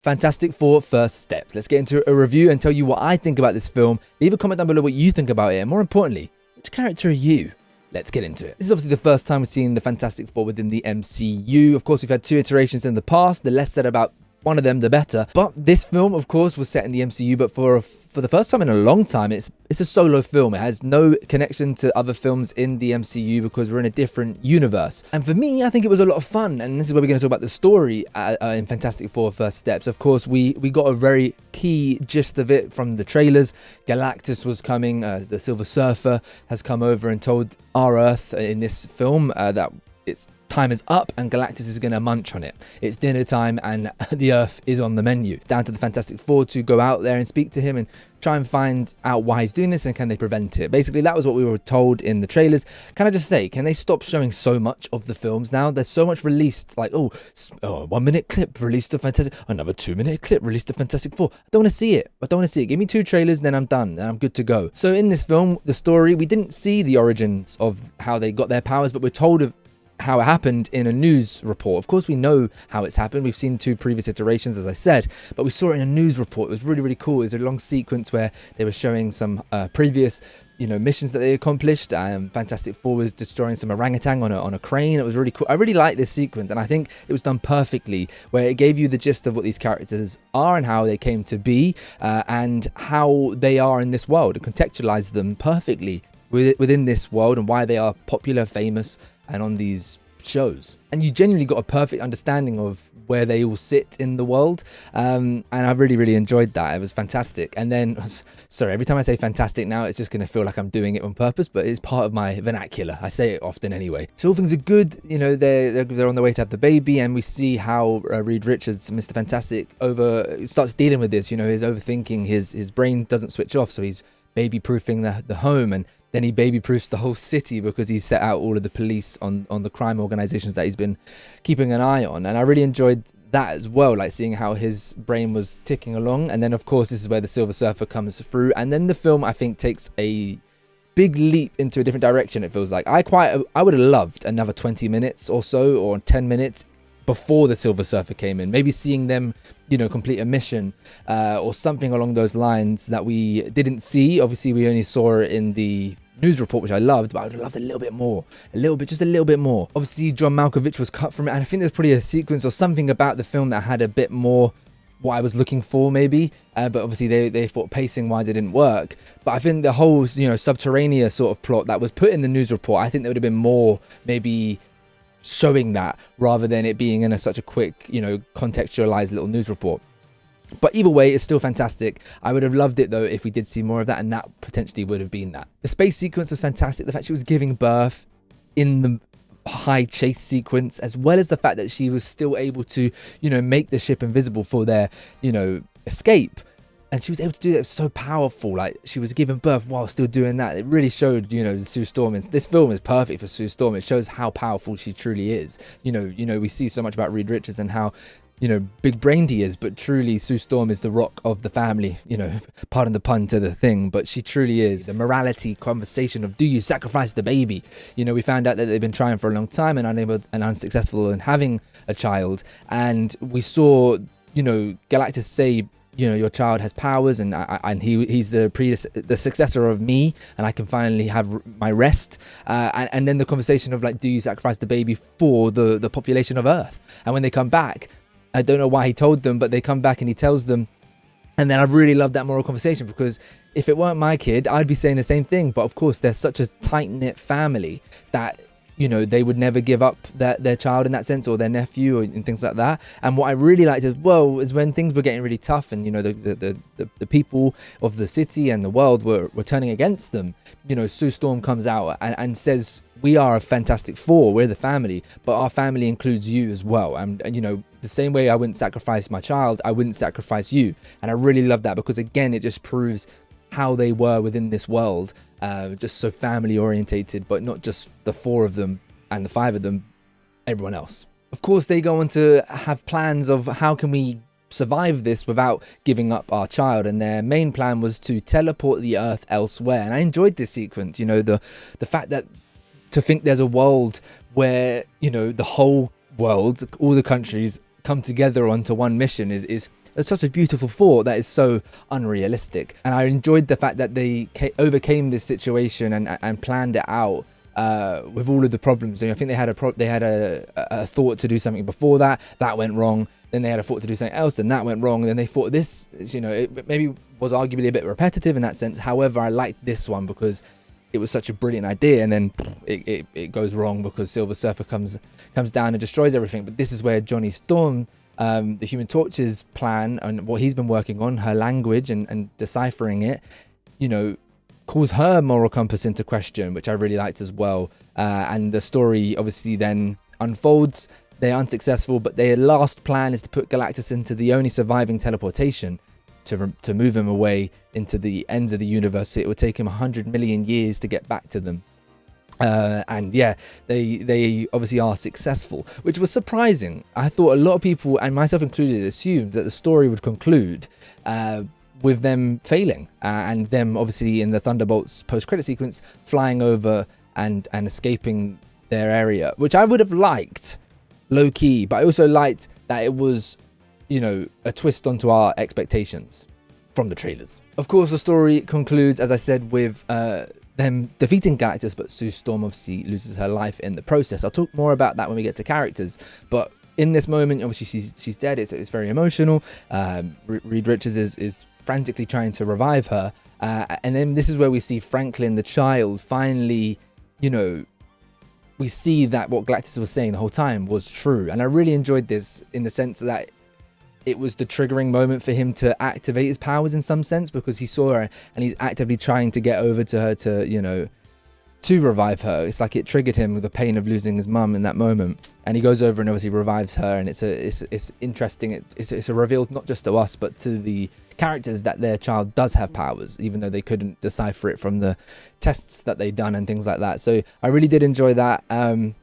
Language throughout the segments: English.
Fantastic Four First Steps. Let's get into a review and tell you what I think about this film. Leave a comment down below what you think about it, and more importantly, which character are you? Let's get into it. This is obviously the first time we're seeing the Fantastic Four within the MCU. Of course, we've had 2 iterations in the past. The less said about one of them, the better. But this film, of course, was set in the MCU, but for the first time in a long time, it's a solo film. It has no connection to other films in the MCU because we're in a different universe. And for me, I think it was a lot of fun. And this is where we're going to talk about the story in Fantastic Four First Steps. Of course, we got a very key gist of it from the trailers. Galactus was coming. The Silver Surfer has come over and told our Earth in this film that it's time is up and Galactus is going to munch on it. It's dinner time and the Earth is on the menu. Down to the Fantastic Four to go out there and speak to him and try and find out why he's doing this and can they prevent it. Basically, that was what we were told in the trailers. Can I just say, can they stop showing so much of the films now? There's so much released, like, 1 minute clip released of Fantastic, another 2 minute clip released of Fantastic Four. I don't want to see it. Give me 2 trailers, then I'm done and I'm good to go. So in this film, the story, we didn't see the origins of how they got their powers, but we're told of how it happened in a news report. Of course, we know how it's happened. We've seen 2 previous iterations, as I said, but we saw it in a news report. It was really, really cool. It was a long sequence where they were showing some previous, missions that they accomplished. Fantastic Four was destroying some orangutan on a crane. It was really cool. I really like this sequence, and I think it was done perfectly, where it gave you the gist of what these characters are and how they came to be, and how they are in this world. It contextualized them perfectly within this world and why they are popular, famous, and on these shows. And you genuinely got a perfect understanding of where they all sit in the world, and I really, really enjoyed that. It was fantastic. And then, sorry, every time I say fantastic now, it's just going to feel like I'm doing it on purpose, but it's part of my vernacular. I say it often anyway. So all things are good. They're on their way to have the baby, and we see how Reed Richards, Mr. Fantastic, starts dealing with this. He's overthinking. His brain doesn't switch off, so he's baby-proofing the home, and then he baby-proofs the whole city because he set out all of the police on the crime organizations that he's been keeping an eye on. And I really enjoyed that as well, like seeing how his brain was ticking along. And then, of course, this is where the Silver Surfer comes through. And then the film, I think, takes a big leap into a different direction, it feels like. I would have loved another 20 minutes or so, or 10 minutes before the Silver Surfer came in. Maybe seeing them, complete a mission or something along those lines that we didn't see. Obviously, we only saw it in the news report, which I loved, but I would have loved a little bit more. Just a little bit more. Obviously, John Malkovich was cut from it, and I think there's probably a sequence or something about the film that had a bit more what I was looking for, maybe. But obviously, they thought pacing-wise it didn't work. But I think the whole, subterranean sort of plot that was put in the news report, I think there would have been more, maybe, showing that rather than it being in such a quick, contextualized little news report. But either way, it's still fantastic. I would have loved it though if we did see more of that, and that potentially would have been that. The space sequence was fantastic. The fact she was giving birth in the high chase sequence, as well as the fact that she was still able to, make the ship invisible for their, escape. And she was able to do that. It was so powerful. Like, she was giving birth while still doing that. It really showed, Sue Storm. This film is perfect for Sue Storm. It shows how powerful she truly is. We see so much about Reed Richards and how, big-brained he is, but truly Sue Storm is the rock of the family, pardon the pun to the thing, but she truly is. A morality conversation of, do you sacrifice the baby? We found out that they've been trying for a long time and unable and unsuccessful in having a child. And we saw, Galactus say, your child has powers, and he's the successor of me, and I can finally have my rest. And then the conversation of, like, do you sacrifice the baby for the population of Earth? And when they come back, I don't know why he told them, but they come back and he tells them. And then I really love that moral conversation, because if it weren't my kid, I'd be saying the same thing. But of course, they're such a tight-knit family that, they would never give up their child in that sense, or their nephew, and things like that. And what I really liked as well is when things were getting really tough, and the people of the city and the world were turning against them. Sue Storm comes out and says, we are a Fantastic Four, we're the family, but our family includes you as well. And the same way I wouldn't sacrifice my child, I wouldn't sacrifice you. And I really love that, because again, it just proves how they were within this world, just so family orientated, but not just the 4 of them and the 5 of them, everyone else. Of course, they go on to have plans of how can we survive this without giving up our child, and their main plan was to teleport the Earth elsewhere. And I enjoyed this sequence, the fact that to think there's a world where, the whole world, all the countries come together onto one mission is It's such a beautiful thought that is so unrealistic. And I enjoyed the fact that they overcame this situation and planned it out with all of the problems. And I think they had a thought to do something before that went wrong. Then they had a thought to do something else, and that went wrong. And then they thought this, it maybe was arguably a bit repetitive in that sense. However, I liked this one because it was such a brilliant idea, and then it goes wrong because Silver Surfer comes down and destroys everything. But this is where Johnny Storm, the Human Torch's plan and what he's been working on, her language and deciphering it, calls her moral compass into question, which I really liked as well. And the story obviously then unfolds. They're unsuccessful, but their last plan is to put Galactus into the only surviving teleportation to move him away into the ends of the universe. It would take him 100 million years to get back to them. And yeah, they obviously are successful, which was surprising. I thought a lot of people, and myself included, assumed that the story would conclude with them failing and them obviously in the Thunderbolts post-credit sequence flying over and escaping their area, which I would have liked low-key, but I also liked that it was a twist onto our expectations from the trailers. Of course, the story concludes, as I said, with them defeating Galactus, but Sue Storm obviously loses her life in the process. I'll talk more about that when we get to characters, but in this moment, obviously she's dead. It's very emotional. Reed Richards is frantically trying to revive her, and then this is where we see Franklin, the child, finally, we see that what Galactus was saying the whole time was true. And I really enjoyed this in the sense that it was the triggering moment for him to activate his powers in some sense, because he saw her and he's actively trying to get over to her to revive her. It's like it triggered him with the pain of losing his mum in that moment. And he goes over and obviously revives her. And it's interesting. It's a reveal not just to us, but to the characters that their child does have powers, even though they couldn't decipher it from the tests that they'd done and things like that. So I really did enjoy that. And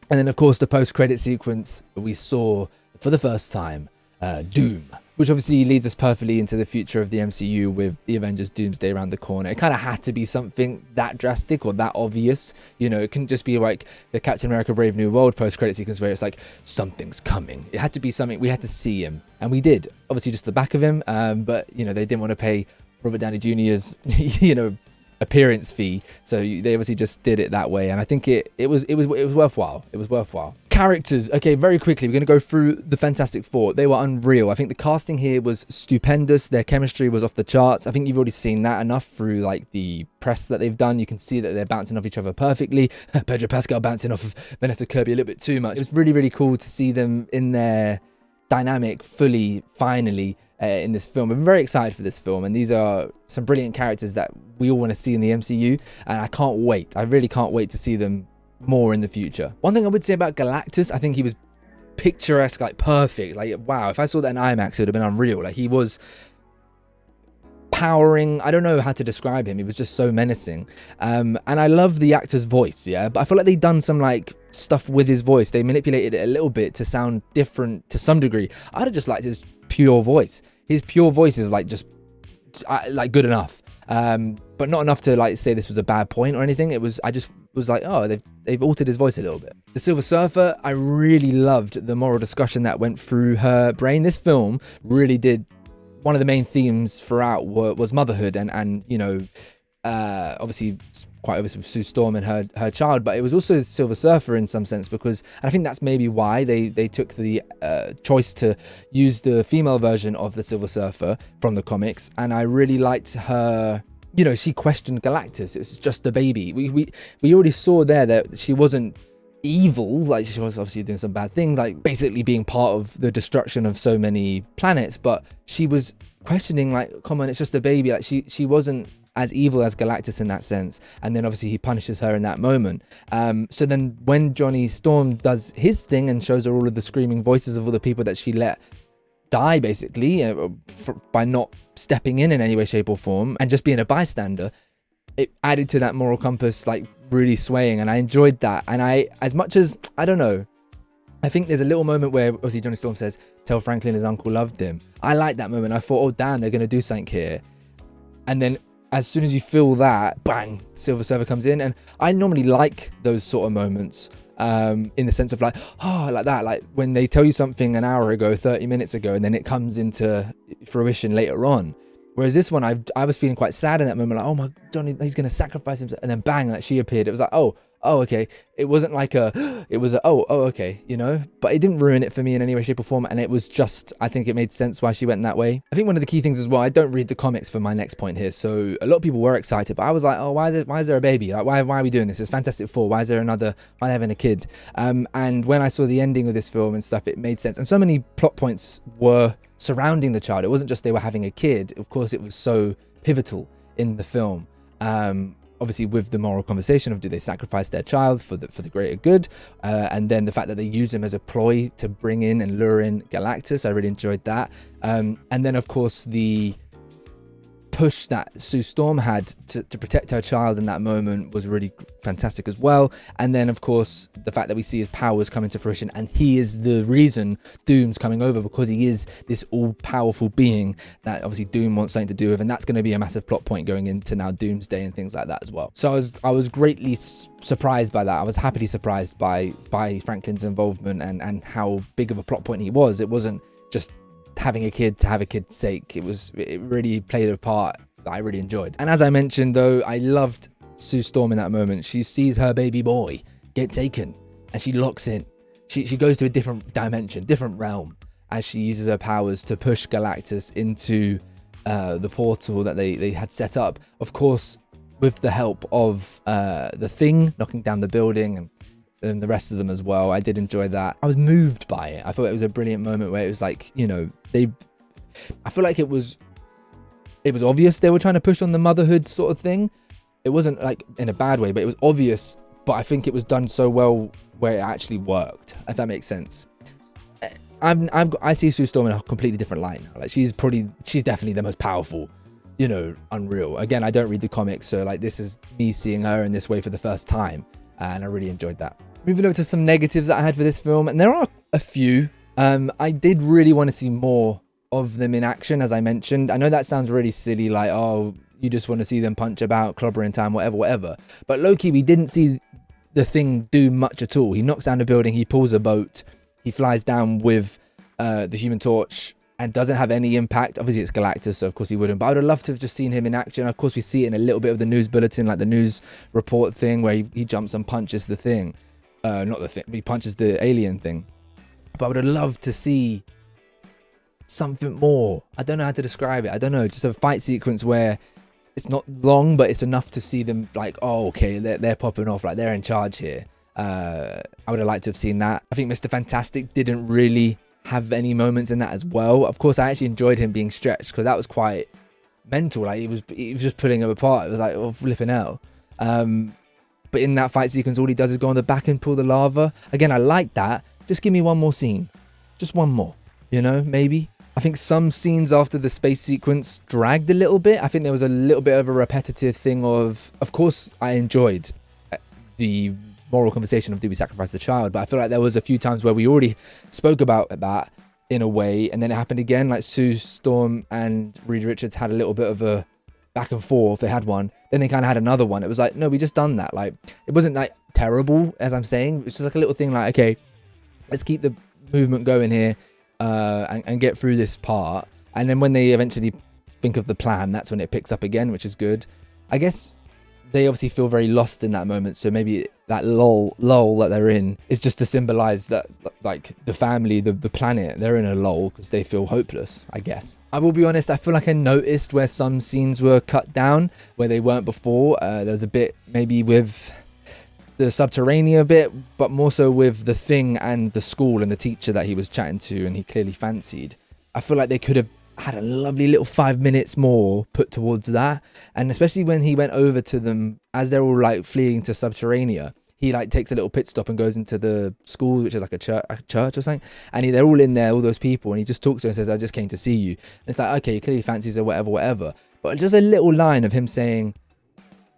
then, of course, the post-credit sequence, we saw for the first time Doom, which obviously leads us perfectly into the future of the MCU with the Avengers Doomsday around the corner. It kind of had to be something that drastic or that obvious. It couldn't just be like the Captain America Brave New World post-credit sequence where it's like, something's coming. It had to be something. We had to see him. And we did. Obviously just the back of him. But, they didn't want to pay Robert Downey Jr.'s, appearance fee. So they obviously just did it that way. And I think it was worthwhile. It was worthwhile. Characters. Okay, very quickly, we're going to go through the Fantastic Four. They were unreal. I think the casting here was stupendous. Their chemistry was off the charts. I think you've already seen that enough through like the press that they've done. You can see that they're bouncing off each other perfectly. Pedro Pascal bouncing off of Vanessa Kirby a little bit too much. It was really, really cool to see them in their dynamic fully, finally, in this film. I'm very excited for this film, and these are some brilliant characters that we all want to see in the MCU, and I can't wait. I really can't wait to see them more in the future. One thing I would say about Galactus, I think he was picturesque, like perfect. Like, wow, if I saw that in IMAX, it would have been unreal. Like, he was powering. I don't know how to describe him. He was just so menacing. And I love the actor's voice, yeah, but I feel like they've done some like stuff with his voice. They manipulated it a little bit to sound different to some degree. I'd have just liked his pure voice. His pure voice is like just like good enough, but not enough to like say this was a bad point or anything. I just was like, oh, they've altered his voice a little bit. The Silver Surfer, I really loved the moral discussion that went through her brain. This film really did. One of the main themes throughout was motherhood and obviously quite obvious with Sue Storm and her child, but it was also Silver Surfer in some sense, because, and I think that's maybe why they took the choice to use the female version of the Silver Surfer from the comics. And I really liked her, she questioned Galactus. It was just a baby. We already saw there that she wasn't evil, like she was obviously doing some bad things, like basically being part of the destruction of so many planets, but she was questioning, like, come on, it's just a baby. Like she wasn't as evil as Galactus in that sense. And then obviously he punishes her in that moment. So then when Johnny Storm does his thing and shows her all of the screaming voices of all the people that she let die, basically, by not stepping in any way, shape or form and just being a bystander, it added to that moral compass, like really swaying. And I enjoyed that. And as much as, I don't know, I think there's a little moment where obviously Johnny Storm says, tell Franklin his uncle loved him. I like that moment. I thought, oh damn, they're going to do something here. And then as soon as you feel that, bang, Silver Surfer comes in. And I normally like those sort of moments. in the sense of like, oh, like that, like when they tell you something an hour ago, 30 minutes ago, and then it comes into fruition later on. Whereas this one, I was feeling quite sad in that moment, like, oh my God, he's going to sacrifice himself. And then bang, like she appeared. It was like, oh, okay. It wasn't like it was oh, okay, you know, but it didn't ruin it for me in any way, shape or form. And it was just, I think it made sense why she went that way. I think one of the key things as well, I don't read the comics for my next point here. So a lot of people were excited, but I was like, oh, why is there a baby? Like, why are we doing this? It's Fantastic Four. Why are they having a kid? And when I saw the ending of this film and stuff, it made sense. And so many plot points were surrounding the child. It wasn't just they were having a kid. Of course, it was so pivotal in the film. Obviously with the moral conversation of do they sacrifice their child for the greater good, and then the fact that they use him as a ploy to bring in and lure in Galactus. I really enjoyed that. And then of course the push that Sue Storm had to protect her child in that moment was really fantastic as well. And then of course the fact that we see his powers come into fruition, and he is the reason Doom's coming over, because he is this all-powerful being that obviously Doom wants something to do with, and that's going to be a massive plot point going into now Doomsday and things like that as well. So I was greatly surprised by that. I was happily surprised by Franklin's involvement and how big of a plot point he was. It wasn't just having a kid to have a kid's sake. It really played a part that I really enjoyed. And as I mentioned though, I loved Sue Storm in that moment. She sees her baby boy get taken and she locks in. She goes to a different dimension, different realm, as she uses her powers to push Galactus into the portal that they had set up. Of course, with the help of the Thing knocking down the building and the rest of them as well. I did enjoy that. I was moved by it. I thought it was a brilliant moment where it was like, you know, I feel like it was obvious they were trying to push on the motherhood sort of thing. It wasn't like in a bad way, but it was obvious, but I think it was done so well where it actually worked, if that makes sense. I see Sue Storm in a completely different light now. Like she's definitely the most powerful, you know, Unreal. Again, I don't read the comics, so like this is me seeing her in this way for the first time, and I really enjoyed that. Moving over to some negatives that I had for this film, and there are a few. I did really want to see more of them in action, as I mentioned. I know that sounds really silly, like, oh, you just want to see them punch about, clobber in time, whatever. But low-key, we didn't see the Thing do much at all. He knocks down a building, he pulls a boat, he flies down with the Human Torch, and doesn't have any impact. Obviously, it's Galactus, so of course he wouldn't. But I would have loved to have just seen him in action. Of course, we see it in a little bit of the news bulletin, like the news report thing, where he jumps and punches the Thing. Not the Thing, he punches the alien thing. But I would have loved to see something more. I don't know how to describe it. I don't know, just a fight sequence where it's not long, but it's enough to see them like, oh, okay, they're popping off, like they're in charge here. I would have liked to have seen that. I think Mr. Fantastic didn't really have any moments in that as well. Of course, I actually enjoyed him being stretched, because that was quite mental. Like he was just pulling him apart. It was like, oh, flipping out. But in that fight sequence, all he does is go on the back and pull the lava. Again, I like that. Just give me one more scene. Just one more, you know, maybe. I think some scenes after the space sequence dragged a little bit. I think there was a little bit of a repetitive thing of course, I enjoyed the moral conversation of do we sacrifice the child, but I feel like there was a few times where we already spoke about that in a way, and then it happened again. Like Sue Storm and Reed Richards had a little bit of a back and forth. They had one, then they kind of had another one. It was like, no, we just done that. Like it wasn't like terrible, as I'm saying. It's just like a little thing like, okay, let's keep the movement going here and get through this part. And then when they eventually think of the plan, that's when it picks up again, which is good. I guess they obviously feel very lost in that moment, so maybe that lull that they're in is just to symbolize that, like, the family, the planet, they're in a lull because they feel hopeless, I guess. I will be honest, I feel like I noticed where some scenes were cut down where they weren't before. There's a bit maybe with the Subterranea bit, but more so with the Thing and the school and the teacher that he was chatting to and he clearly fancied. I feel like they could have had a lovely little 5 minutes more put towards that, and especially when he went over to them as they're all like fleeing to Subterranea, he like takes a little pit stop and goes into the school, which is like a church or something, and they're all in there, all those people, and he just talks to her and says, I just came to see you. And it's like, okay, he clearly fancies her, whatever, but just a little line of him saying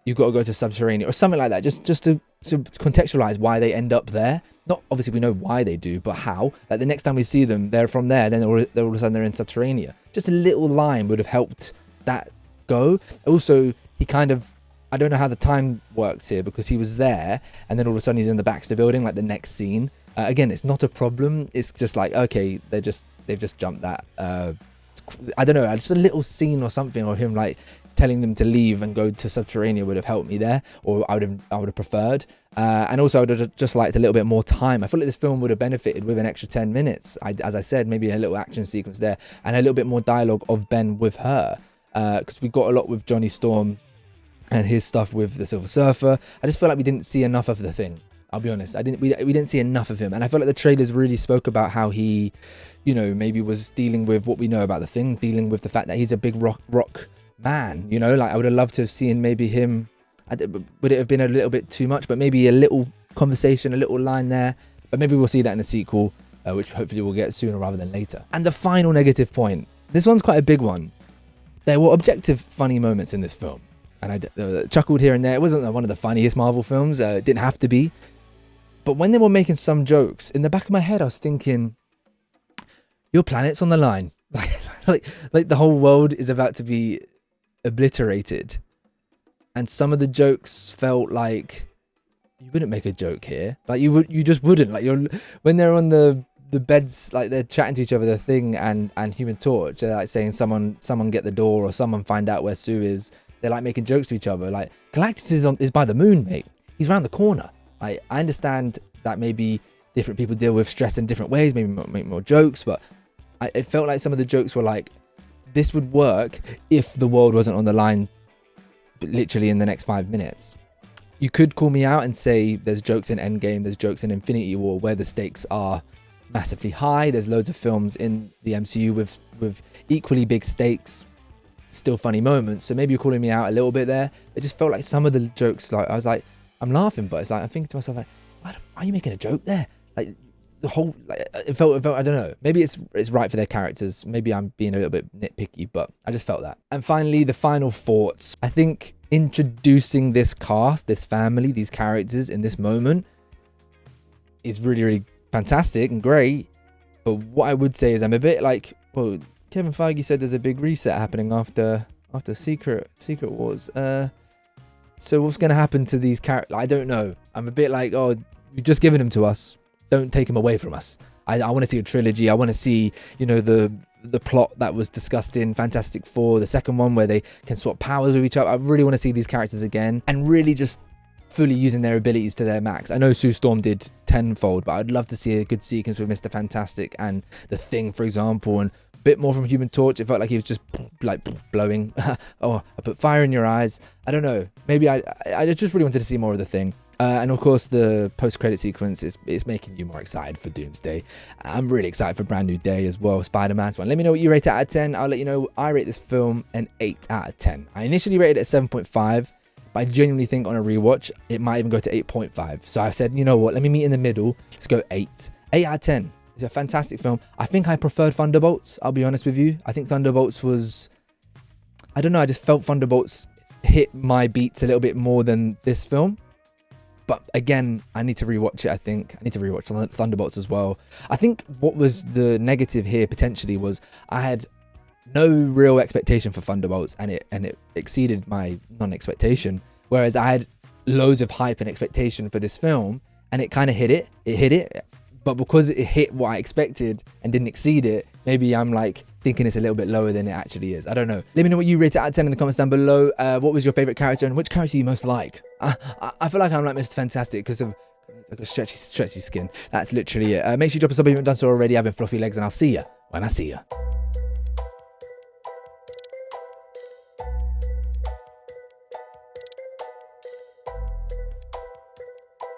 you've got to go to Subterranea or something like that, just to contextualize why they end up there. Not obviously we know why they do, but how. Like the next time we see them, they're from there, then all of a sudden they're in Subterranea. Just a little line would have helped that go. Also, he kind of I don't know how the time works here, because he was there and then all of a sudden he's in the Baxter building, like the next scene. Again, it's not a problem. It's just like, okay, they've just jumped that. I don't know, just a little scene or something, or him like telling them to leave and go to Subterranean would have helped me there, or I would have preferred. And also I would have just liked a little bit more time. I feel like this film would have benefited with an extra 10 minutes. As I said, maybe a little action sequence there and a little bit more dialogue of Ben with her, because we got a lot with Johnny Storm and his stuff with the Silver Surfer. I just feel like we didn't see enough of the Thing. I'll be honest. We didn't see enough of him, and I feel like the trailers really spoke about how he, you know, maybe was dealing with what we know about the Thing, dealing with the fact that he's a big rock man. You know, like I would have loved to have seen maybe him. Would it have been a little bit too much? But maybe a little conversation, a little line there. But maybe we'll see that in the sequel, which hopefully we'll get sooner rather than later. And the final negative point. This one's quite a big one. There were objective funny moments in this film, and I chuckled here and there. It wasn't one of the funniest Marvel films. It didn't have to be. But when they were making some jokes, in the back of my head, I was thinking, your planet's on the line. like the whole world is about to be obliterated. And some of the jokes felt like you wouldn't make a joke here. Like you just wouldn't. Like when they're on the beds, like they're chatting to each other, the Thing and Human Torch, they're like saying someone get the door, or someone find out where Sue is. They're like making jokes to each other. Like Galactus is by the moon, mate. He's around the corner. I understand that maybe different people deal with stress in different ways, maybe make more jokes, but it felt like some of the jokes were like, this would work if the world wasn't on the line literally in the next 5 minutes. You could call me out and say there's jokes in Endgame, there's jokes in Infinity War where the stakes are massively high. There's loads of films in the MCU with equally big stakes, still funny moments. So maybe you're calling me out a little bit there. It just felt like some of the jokes, like I was like, I'm laughing, but it's like I'm thinking to myself, like, why are you making a joke there? Like the whole, like it felt I don't know. Maybe it's right for their characters. Maybe I'm being a little bit nitpicky, but I just felt that. And finally, the final thoughts. I think introducing this cast, this family, these characters in this moment is really, really fantastic and great. But what I would say is I'm a bit like, well, Kevin Feige said there's a big reset happening after Secret Wars. So what's going to happen to these characters? I don't know. I'm a bit like, oh, you've just given them to us. Don't take them away from us. I want to see a trilogy. I want to see, you know, the plot that was discussed in Fantastic Four, the second one where they can swap powers with each other. I really want to see these characters again and really just fully using their abilities to their max. I know Sue Storm did tenfold, but I'd love to see a good sequence with Mr. Fantastic and the Thing, for example, and a bit more from Human Torch. It felt like he was just like blowing. Oh, I put fire in your eyes. I don't know. Maybe I just really wanted to see more of the Thing. And of course, the post-credit sequence is making you more excited for Doomsday. I'm really excited for Brand New Day as well, Spider-Man's one. Let me know what you rate it out of 10. I'll let you know I rate this film an 8 out of 10. I initially rated it at 7.5, but I genuinely think on a rewatch, it might even go to 8.5. So I said, you know what, let me meet in the middle. Let's go 8. 8 out of 10. It's a fantastic film. I think I preferred Thunderbolts, I'll be honest with you. I think Thunderbolts was, I don't know, I just felt Thunderbolts hit my beats a little bit more than this film. But again, I need to rewatch it, I think. I need to rewatch Thunderbolts as well. I think what was the negative here potentially was I had no real expectation for Thunderbolts, and it exceeded my non-expectation. Whereas I had loads of hype and expectation for this film, and it kind of hit it. It hit it. But because it hit what I expected and didn't exceed it, maybe I'm like thinking it's a little bit lower than it actually is. I don't know. Let me know what you rate it out of 10 in the comments down below. What was your favorite character and which character you most like? I feel like I'm like Mr. Fantastic because of like a stretchy skin. That's literally it. Make sure you drop a sub if you haven't done so already. Having fluffy legs, and I'll see ya when I see ya.